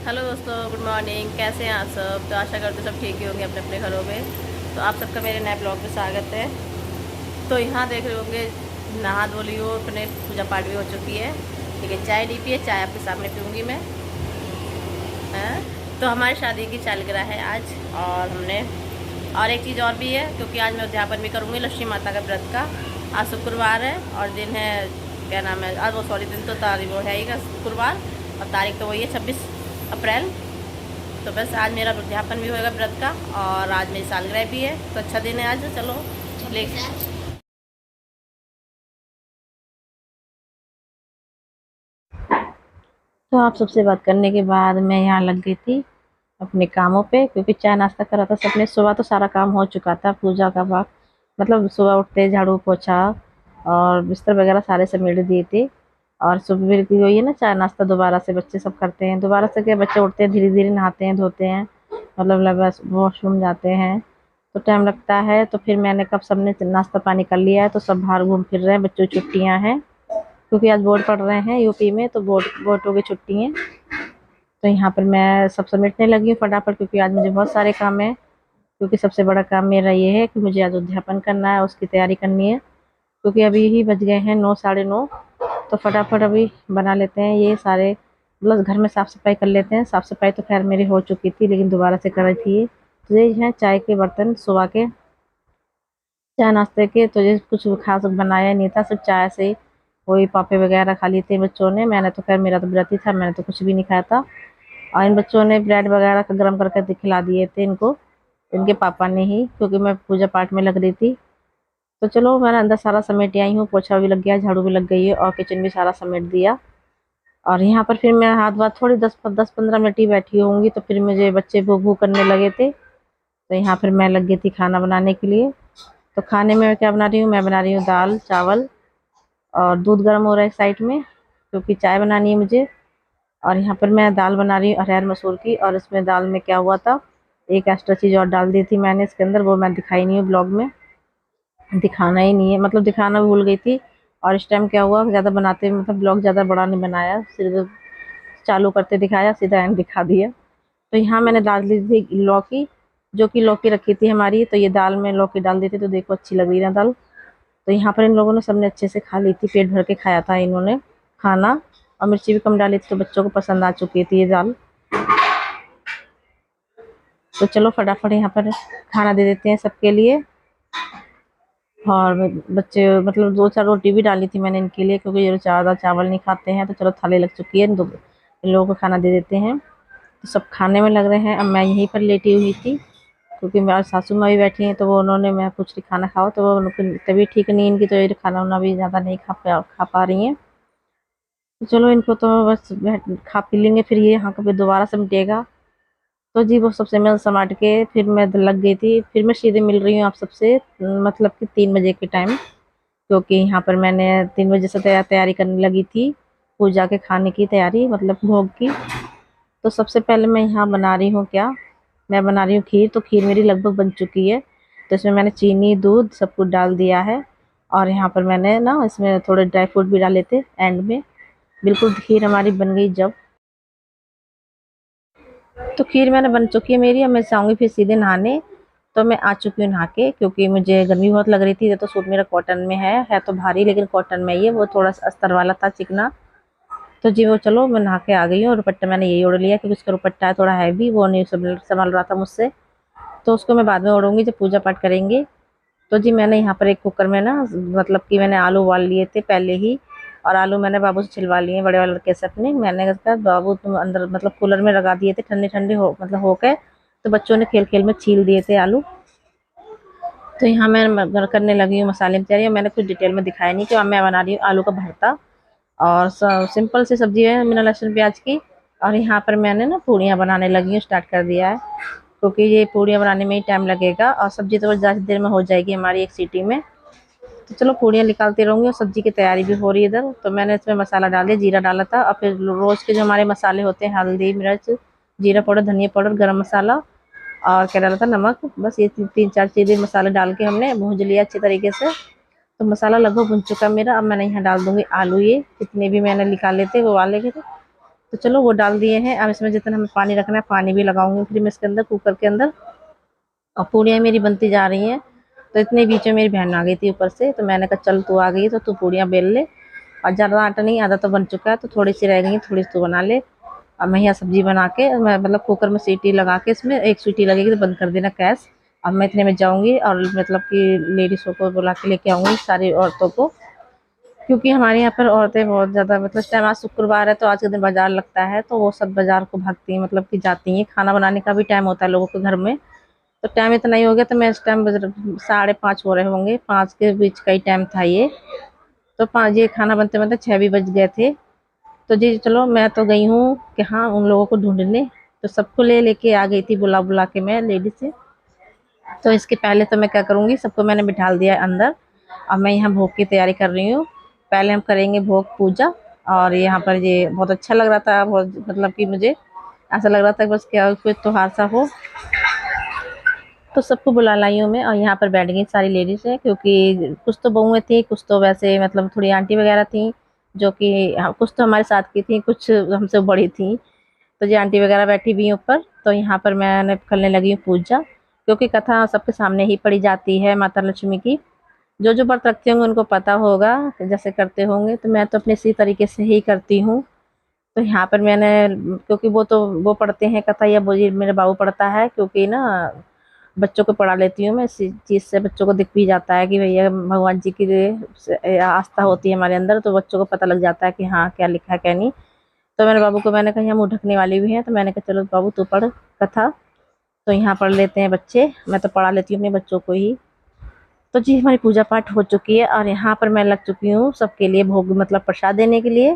Hello दोस्तों, good morning. कैसे हैं आप सब? तो आशा करते सब ठीक ही होंगे अपने अपने घरों में। तो आप सबका मेरे नए ब्लॉग में स्वागत है। तो यहाँ देख रहे होंगे, नहा धो ली हो, अपने पूजा पाठ भी हो चुकी है। ठीक है, चाय नहीं पिए, चाय आपके सामने पीऊँगी मैं। हैं? तो हमारी शादी की सालगिरह है आज, और हमने और एक चीज़ और भी है, क्योंकि आज मैं उद्यापन भी करूँगी लक्ष्मी माता का व्रत का। आज शुक्रवार है और दिन है, क्या नाम है आज, वो सॉरी, दिन तो तारीख वो है ही का शुक्रवार, और तारीख तो वही है 26 अप्रैल। तो बस आज मेरा उद्यापन भी होएगा व्रत का, और आज मेरी सालगिरह भी है, तो अच्छा दिन है आज। चलो ले। तो आप सबसे बात करने के बाद मैं यहाँ लग गई थी अपने कामों पे, क्योंकि चाय नाश्ता करा था सबने। सुबह तो सारा काम हो चुका था, पूजा का वक्त, मतलब सुबह उठते झाड़ू पोछा और बिस्तर वगैरह सारे समेट दिए थे। और सुबह की हुई है ना चाय नाश्ता, दोबारा से बच्चे सब करते हैं। दोबारा से क्या, बच्चे उठते हैं धीरे धीरे, नहाते हैं धोते हैं, मतलब वॉशरूम जाते हैं, तो टाइम लगता है। तो फिर मैंने कब सबने नाश्ता पानी कर लिया है, तो सब बाहर घूम फिर रहे हैं, बच्चों की छुट्टियां हैं, क्योंकि आज बोर्ड पढ़ रहे हैं यूपी में, तो बोर्डों की छुट्टी है। तो यहाँ पर मैं सब समेटने लगी हूँ फटाफट, क्योंकि आज मुझे बहुत सारे काम है। क्योंकि सबसे बड़ा काम मेरा ये है कि मुझे आज अध्यापन करना है, उसकी तैयारी करनी है। क्योंकि अभी ही बज गए हैं 9, साढ़े 9। तो फटाफट अभी बना लेते हैं ये सारे, मतलब घर में साफ़ सफाई कर लेते हैं। साफ़ सफाई तो खैर मेरी हो चुकी थी, लेकिन दोबारा से कर रही थी ये। तो ये हैं चाय के बर्तन, सुबह के चाय नाश्ते के। तो ये कुछ खास बनाया नहीं था, सिर्फ चाय से ही वही पापे वगैरह खा लिए थे बच्चों ने। मैंने तो खैर, मेरा तो व्रत ही था, मैंने तो कुछ भी नहीं खाया था। और इन बच्चों ने ब्रेड वगैरह का गर्म करके खिला दिए थे इनको, इनके पापा ने ही, क्योंकि मैं पूजा पाठ में लग रही थी। तो चलो, मैंने अंदर सारा समेट आई हूँ, पोछा भी लग गया, झाड़ू भी लग गई है, और किचन भी सारा समेट दिया। और यहाँ पर फिर मैं हाथ बात थोड़ी 10-15 मिनट ही बैठी होंगी, तो फिर मुझे बच्चे भूख भूख करने लगे थे। तो यहाँ फिर मैं लग गई थी खाना बनाने के लिए। तो खाने में क्या बना रही हूँ, मैं बना रही हूँ दाल चावल, और दूध गर्म हो रहा है एक साइड में, क्योंकि चाय बनानी है मुझे। और यहाँ पर मैं दाल बना रही हूँ अरहर मसूर की। और इसमें दाल में क्या हुआ था, एक एक्स्ट्रा चीज़ और डाल दी थी मैंने इसके अंदर, वो मैं दिखाई नहीं हूँ ब्लॉग में, दिखाना ही नहीं है, मतलब दिखाना भूल गई थी। और इस टाइम क्या हुआ, ज़्यादा बनाते, मतलब ब्लॉग ज़्यादा बड़ा नहीं बनाया, सिर्फ चालू करते दिखाया, सीधा एंड दिखा दिया। तो यहाँ मैंने डाल दी थी लौकी, जो कि लौकी रखी थी हमारी, तो ये दाल में लौकी डाल दी थी, तो देखो अच्छी लग रही है ना दाल। तो यहाँ पर इन लोगों ने सबने अच्छे से खा ली थी, पेट भर के खाया था इन्होंने खाना। और मिर्ची भी कम डाली थी, तो बच्चों को पसंद आ चुकी थी ये दाल। तो चलो फटाफट यहाँ पर खाना दे देते हैं सबके लिए। और बच्चे, मतलब 2-4 रोटी भी डाली थी मैंने इनके लिए, क्योंकि ये ज़्यादा चावल नहीं खाते हैं। तो चलो थाली लग चुकी है, इन लोगों को खाना दे देते हैं। तो सब खाने में लग रहे हैं, अब मैं यहीं पर लेटी हुई थी, क्योंकि मेरी सासू माँ भी बैठी हैं। तो वो उन्होंने, मैं पूछ रही खाना खाओ, तो वो उनकी तबीयत ठीक नहीं इनकी, तो ये खाना उना भी ज़्यादा नहीं खा पा रही हैं। तो चलो इनको तो बस खा पी लेंगे, फिर ये यहाँ कभी दोबारा सिमटेगा। तो जी वो सबसे मैं समेट के फिर मैं लग गई थी। फिर मैं सीधे मिल रही हूँ आप सबसे, मतलब कि 3 बजे के टाइम, क्योंकि यहाँ पर मैंने 3 बजे से तैयारी करने लगी थी, पूजा के खाने की तैयारी, मतलब भोग की। तो सबसे पहले मैं यहाँ बना रही हूँ क्या, मैं बना रही हूँ खीर। तो खीर मेरी लगभग बन चुकी है। तो इसमें मैंने चीनी दूध सब कुछ डाल दिया है। और यहाँ पर मैंने ना इसमें थोड़े ड्राई फ्रूट भी डाले थे एंड में। बिल्कुल खीर हमारी बन गई जब। तो खीर मैंने बन चुकी है मेरी, अब मैं जाऊँगी फिर सीधे नहाने। तो मैं आ चुकी हूँ नहा के, क्योंकि मुझे गर्मी बहुत लग रही थी। ये तो सूट मेरा कॉटन में है तो भारी, लेकिन कॉटन में ही है, वो थोड़ा सा अस्तर वाला था, चिकना। तो जी वो, चलो मैं नहा के आ गई हूँ, और दुपट्टा मैंने यही ओढ़ लिया, क्योंकि उसका दुपट्टा है थोड़ा हैवी, वो नहीं संभल रहा था मुझसे। तो उसको मैं बाद में ओढ़ूंगी जब पूजा पाठ करेंगे। तो जी मैंने यहाँ पर एक कुकर में ना, मतलब कि मैंने आलू उबाल लिए थे पहले ही। और आलू मैंने बाबू से छिलवा लिए, बड़े वाले लड़के से अपने। मैंने कहा बाबू तुम अंदर, मतलब कूलर में लगा दिए थे, ठंडे ठंडे हो, मतलब हो गए। तो बच्चों ने खेल खेल में छील दिए थे आलू। तो यहाँ मैं करने लगी हूँ मसाले में तैयारी। मैंने कुछ डिटेल में दिखाया नहीं कि मैं बना रही हूँ आलू का भरता, और सिंपल सी सब्जी है बिना लहसुन प्याज की। और यहाँ पर मैंने ना पूड़ियाँ बनाने लगी हूँ, स्टार्ट कर दिया है, क्योंकि ये पूड़ियाँ बनाने में ही टाइम लगेगा, और सब्जी तो ज़्यादा देर में हो जाएगी हमारी एक सीटी में। तो चलो पूड़ियाँ निकालती रहूँगी, और सब्जी की तैयारी भी हो रही है इधर। तो मैंने इसमें मसाला डाल दिया, जीरा डाला था, और फिर रोज़ के जो हमारे मसाले होते हैं, हल्दी मिर्च जीरा पाउडर धनिया पाउडर गरम मसाला, और क्या डाला था, नमक। बस ये 3-4 चीज़ें मसाले डाल के हमने भूंज लिया अच्छी तरीके से। तो मसाला लगभग भुन चुका मेरा। अब मैंने यहाँ डाल दूंगी आलू, ये जितने भी मैंने निकाले थे वो वाले के थे। तो चलो वो डाल दिए हैं। अब इसमें जितना हमें पानी रखना है पानी भी लगाऊंगी फिर मैं इसके अंदर, कुकर के अंदर। और पूड़ियाँ मेरी बनती जा रही हैं। तो इतने बीच में मेरी बहन आ गई थी ऊपर से, तो मैंने कहा चल तू आ गई तो तू पूड़ियाँ बेल ले। और ज़्यादा आटा नहीं, आधा तो बन चुका है, तो थोड़ी सी रह गई, थोड़ी सी तू बना ले। और मैं यहाँ सब्जी बना के मैं मतलब कुकर में सीटी लगा के, इसमें एक सीटी लगेगी तो बंद कर देना गैस। अब मैं इतने में जाऊँगी और मतलब कि लेडीज़ों को बुला के लेके आऊँगी, सारी औरतों को। क्योंकि हमारे यहाँ पर औरतें बहुत ज़्यादा, मतलब इस टाइम आज शुक्रवार है तो आज के दिन बाजार लगता है, तो वो सब बाजार को भागती हैं, मतलब कि जाती हैं। खाना बनाने का भी टाइम होता है लोगों के घर में, तो टाइम इतना ही हो गया। तो मैं इस टाइम 5:30 हो रहे होंगे, 5 के बीच का ही टाइम था ये। तो 5 ये खाना बनते बनते 6 भी बज गए थे। तो जी चलो मैं तो गई हूँ कि हाँ उन लोगों को ढूंढने। तो सबको ले लेके आ गई थी बुला बुला के मैं लेडीज से। तो इसके पहले तो मैं क्या करूँगी, सबको मैंने बिठा दिया है अंदर। अब मैं यहाँ भोग की तैयारी कर रही हूँ। पहले हम करेंगे भोग पूजा। और यहाँ पर ये बहुत अच्छा लग रहा था, बहुत मतलब कि मुझे ऐसा लग रहा था बस क्या कोई त्योहार सा हो। तो सबको बुला लाई हूँ मैं, और यहाँ पर बैठ गई सारी लेडीज है, क्योंकि कुछ तो बहुएं थी, कुछ तो वैसे मतलब थोड़ी आंटी वगैरह थी, जो कि कुछ तो हमारे साथ की थी, कुछ हमसे बड़ी थी। तो ये आंटी वगैरह बैठी हुई हैं ऊपर। तो यहाँ पर मैंने करने लगी हूँ पूजा, क्योंकि कथा सबके सामने ही पढ़ी जाती है माता लक्ष्मी की। जो जो व्रत रखते होंगे उनको पता होगा जैसे करते होंगे, तो मैं तो अपने इसी तरीके से ही करती हूँ। तो यहाँ पर मैंने, क्योंकि वो तो वो पढ़ते हैं कथा, या वो जी मेरे बाबू पढ़ता है, क्योंकि ना बच्चों को पढ़ा लेती हूँ मैं। इसी चीज़ से बच्चों को दिख भी जाता है कि भैया भगवान जी की आस्था होती है हमारे अंदर, तो बच्चों को पता लग जाता है कि हाँ क्या लिखा है क्या नहीं। तो मेरे बाबू को मैंने कहा यहाँ मुँह ढकने वाली भी है, तो मैंने कहा चलो बाबू तू पढ़ कथा। तो यहाँ पढ़ लेते हैं बच्चे, मैं तो पढ़ा लेती हूँ अपने बच्चों को ही। तो जी हमारी पूजा पाठ हो चुकी है, और यहाँ पर मैं लग चुकी हूँ सबके लिए भोग मतलब प्रसाद देने के लिए।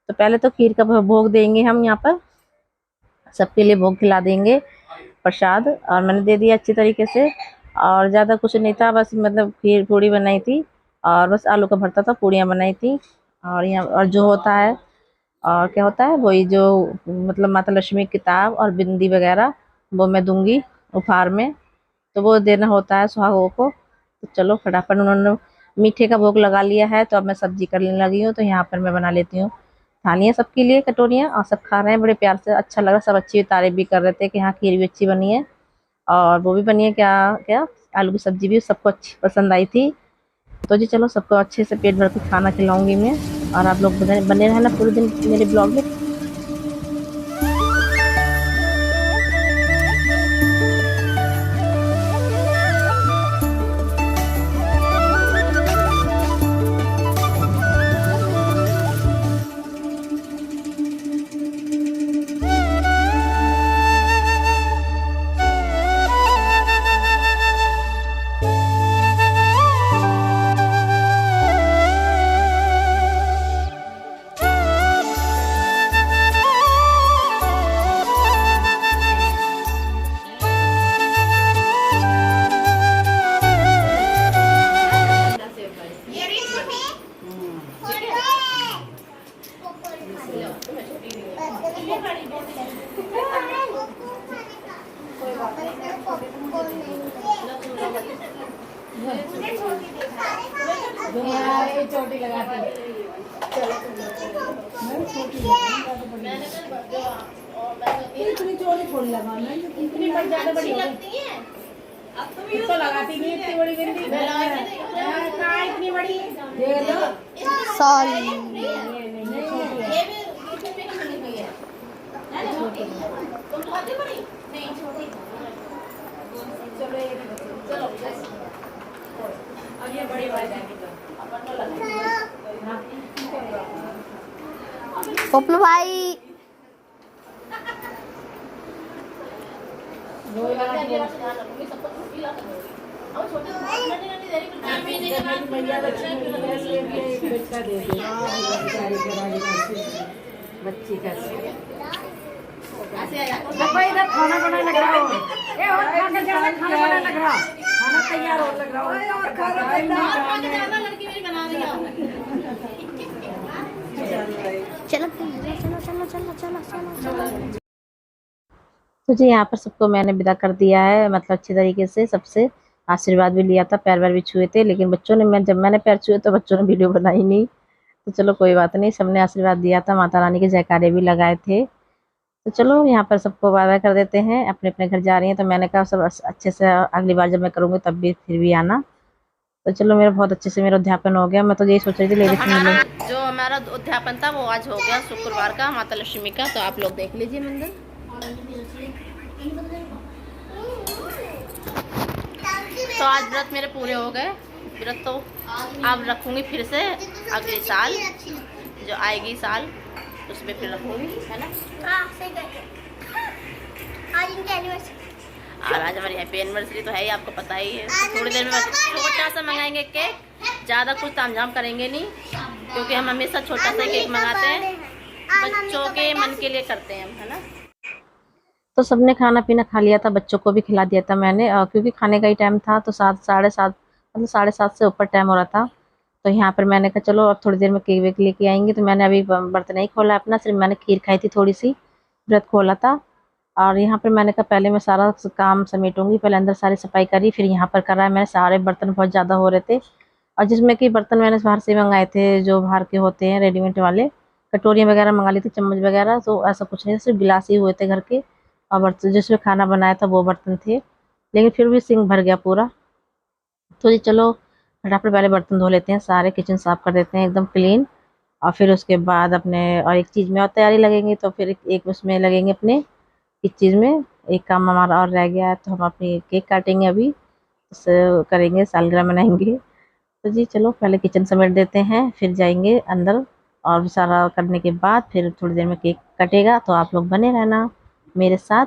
तो पहले तो खीर का भोग देंगे हम यहाँ पर, सबके लिए भोग खिला देंगे प्रसाद। और मैंने दे दिया अच्छी तरीके से। और ज़्यादा कुछ नहीं था, बस मतलब खीर पूड़ी बनाई थी, और बस आलू का भरता था, पूड़ियाँ बनाई थी। और यहाँ और जो होता है, और क्या होता है वही जो मतलब माता लक्ष्मी की किताब और बिंदी वगैरह, वो मैं दूंगी उपहार में। तो वो देना होता है सुहागों को। तो चलो फटाफट उन्होंने मीठे का भोग लगा लिया है, तो अब मैं सब्जी करने लगी हूँ। तो यहाँ पर मैं बना लेती हूँ थालियाँ सबके लिए, कटोरियाँ, और सब खा रहे हैं बड़े प्यार से, अच्छा लग रहा। सब अच्छी तारीफ भी कर रहे थे कि हाँ खीर भी अच्छी बनी है, और वो भी बनी है क्या क्या आलू की सब्जी भी सबको अच्छी पसंद आई थी। तो जी चलो सबको अच्छे से पेट भर के खाना खिलाऊंगी मैं। और आप लोग बने बने रहना पूरे दिन मेरे ब्लॉग में। छोटी लगाती इतनी चोरी थोड़ी लगाना, इतनी पर ज्यादा बड़ी लगती है। अब तो लगाती नहीं इतनी बड़ी बिंदी, कहाँ इतनी बड़ी दे दो सॉरी। ये भी हुई है तुम बहुत बड़ी नहीं छोटी। चलो ये चलो अब ये बड़ी वाली जाएगी तो अपन तो लगा पप्पू भाई बच्ची का इधर खाना बनाने लग रहा हो, और खाना बनाने लग रहा, खाना तैयार हो लग रहा हो, और खाना लड़की मेरी बना रही है। चलो चलो चलो चलो चलो चलो चलो। तो जी यहाँ पर सबको मैंने विदा कर दिया है, मतलब अच्छी तरीके से सबसे आशीर्वाद भी लिया था, पैर वैर भी छुए थे। लेकिन बच्चों ने, जब मैंने पैर छुए तो बच्चों ने वीडियो बनाई नहीं। तो चलो कोई बात नहीं, सबने आशीर्वाद दिया था, माता रानी के जयकारे भी लगाए थे। तो चलो यहाँ पर सबको बाय बाय कर देते हैं, अपने अपने घर जा रही हैं। तो मैंने कहा सब अच्छे से अगली बार जब मैं करूँगी तब भी फिर भी आना। तो चलो मेरा बहुत अच्छे से मेरा उद्यापन हो गया। मैं तो यही सोच रही थी लेडीज मिले। जो हमारा उद्यापन था वो आज हो गया शुक्रवार का, माता लक्ष्मी का। तो आप लोग देख लीजिए मंदिर। तो आज व्रत मेरे पूरे हो गए। व्रत तो अब रखूंगी फिर से अगले साल, जो आएगी साल उसमें फिर रखूंगी, है ना। और आज हमारी हैप्पी एनिवर्सरी तो है ही, आपको पता ही है। थोड़ी देर में छोटा सा मंगाएंगे केक, ज़्यादा कुछ तामझाम करेंगे नहीं, क्योंकि हम हमेशा छोटा सा केक मंगाते हैं, बच्चों के मन के लिए करते हैं हम, है ना। तो सबने खाना पीना खा लिया था, बच्चों को भी खिला दिया था मैंने, क्योंकि खाने का ही टाइम था। तो 7 साढ़े 7 मतलब 7:30 से ऊपर टाइम हो रहा था। तो यहाँ पर मैंने कहा चलो अब थोड़ी देर में केक वेक लेके आएंगे। तो मैंने अभी बर्तन नहीं खोला अपना, सिर्फ मैंने खीर खाई थी थोड़ी सी, व्रत खोला था। और यहाँ पर मैंने कहा पहले मैं सारा काम समेटूंगी, पहले अंदर सारी सफाई करी, फिर यहाँ पर करा है। मैंने सारे बर्तन बहुत ज़्यादा हो रहे थे, और जिसमें कि बर्तन मैंने बाहर से मंगाए थे, जो बाहर के होते हैं रेडीमेड वाले, कटोरियाँ वगैरह मंगा ली थी, चम्मच वगैरह। तो ऐसा कुछ नहीं, सिर्फ गिलास ही हुए थे घर के, और बर्तन जिसमें खाना बनाया था वो बर्तन थे, लेकिन फिर भी सिंक भर गया पूरा। तो जी चलो फटाफट पहले बर्तन धो लेते हैं, सारे किचन साफ कर देते हैं एकदम क्लीन, और फिर उसके बाद अपने और एक चीज़ में और तैयारी लगेंगे। तो फिर एक उसमें लगेंगे अपने इस चीज़ में, एक काम हमारा और रह गया है। तो हम अपनी केक काटेंगे, अभी उसे करेंगे, सालगिरह मनाएंगे। तो जी चलो पहले किचन समेट देते हैं, फिर जाएंगे अंदर, और सारा करने के बाद फिर थोड़ी देर में केक कटेगा। तो आप लोग बने रहना मेरे साथ।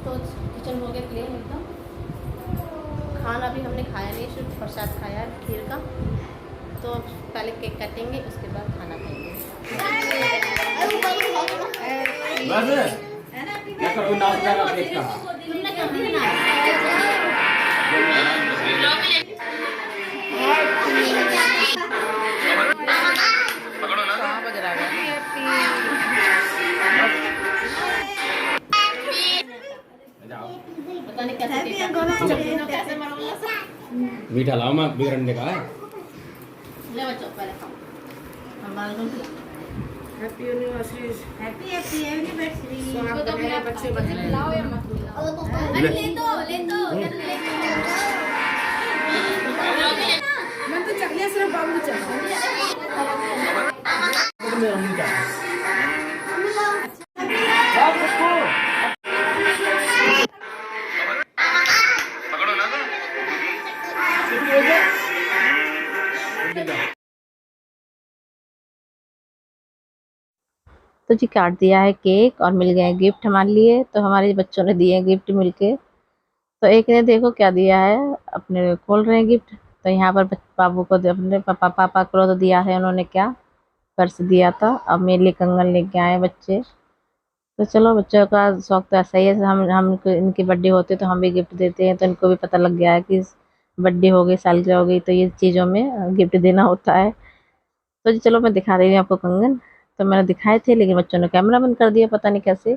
तो किचन हो गया क्लीन एकदम। खाना भी हमने खाया नहीं, सिर्फ प्रसाद खाया है खीर का। तो पहले केक काटेंगे, उसके बाद खाना खाएंगे। पता नहीं कैसे मनाऊंगा सब। मीठा लाओ, मैं बिगड़ने का है। ले बच्चों पहले खाओ, हमारे लोग happy anniversary, happy happy anniversary. बच्चे बच्चे लाओ या मत लाओ। अरे ले तो मैं तो चकलिया सिर्फ बाबू को तो जी काट दिया है केक, और मिल गए गिफ्ट हमारे लिए। तो हमारे बच्चों ने दिए गिफ्ट मिलके। तो एक ने देखो क्या दिया है, अपने खोल रहे हैं गिफ्ट। तो यहाँ पर बाबू को अपने पापा को तो दिया है उन्होंने, क्या पर्स दिया था। अब मेरे लिए कंगन लेके आए बच्चे। तो चलो बच्चों का शौक तो ऐसा ही है, हम इनकी बर्थडे होती है तो हम भी गिफ्ट देते हैं। तो इनको भी पता लग गया है कि बर्थडे हो गई, सालगिरह हो गई, तो ये चीज़ों में गिफ्ट देना होता है। तो जी चलो मैं दिखा रही हूँ आपको कंगन। तो मैंने दिखाए थे, लेकिन बच्चों ने कैमरा बंद कर दिया, पता नहीं कैसे।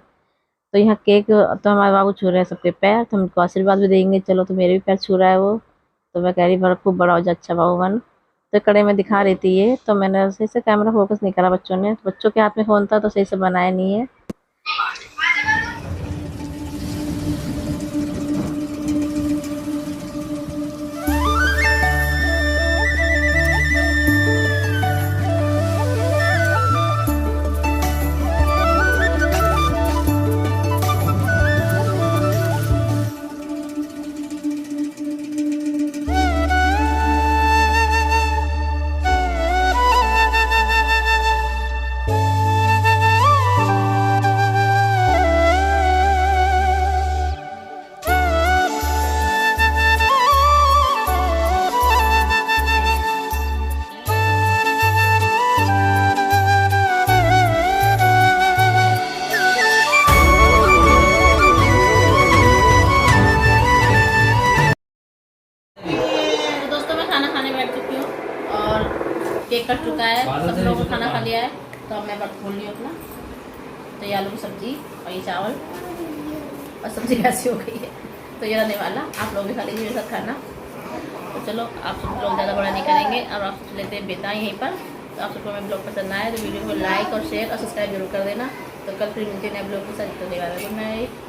तो यहाँ केक, तो हमारे बाबू छू रहे हैं सबके पैर, तो हम उनको आशीर्वाद भी देंगे। चलो तो मेरे भी पैर छू रहा है वो। तो मैं कह रही बड़ा खूब बड़ा हो जा, अच्छा बाबू बन। तो कड़े में दिखा रही थी ये, तो मैंने सही से कैमरा फोकस नहीं करा बच्चों ने, तो बच्चों के हाथ में फ़ोन था तो सही से बनाया नहीं है। केक कट चुका है, सब लोगों को खाना खा लिया है। तो अब मैं बर्तन खोल रही हूँ अपना। तो ये आलू की सब्जी और ये चावल, और सब्जी कैसी हो गई है तो ये रहने वाला। आप लोग भी खा लीजिए मेरे साथ खाना। तो चलो आप सब ब्लॉग ज़्यादा बड़ा नहीं करेंगे और आप सब लेते हैं बेटा यहीं पर। तो आप सबको मेरा ब्लॉग पसंद आए तो वीडियो को लाइक और शेयर और सब्सक्राइब जरूर कर देना। तो कल फिर मिलते हैं नए ब्लॉग के साथ। तो गुड नाइट।